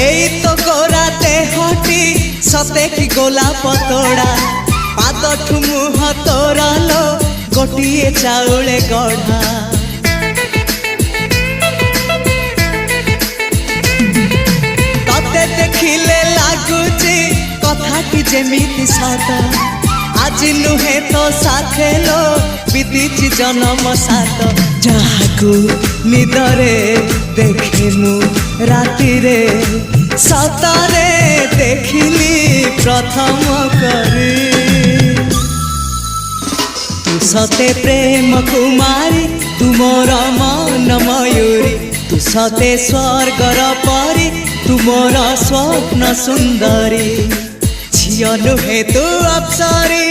এই তো গোরাতে হটি সতে কি গোলাপ তোড়া পাদঠু মুহ তোরালো গোটিয়ে চাউলে গড়া ততে দেখিলে লাগুছি কথাটি যেমিতি সত আজি নুহে তো সাথে লো বিতিছি জনম সাত যাহাকু নিদরে দেখে মু রাতিরে সতরে দেখিলি প্রথম করে তু সতে প্রেম কুমারী তুমর মন ময়ূরী তু সতে স্বর্গর পরি তুমর স্বপ্ন সুন্দরী ঝিও নুহে তু অপ্সরী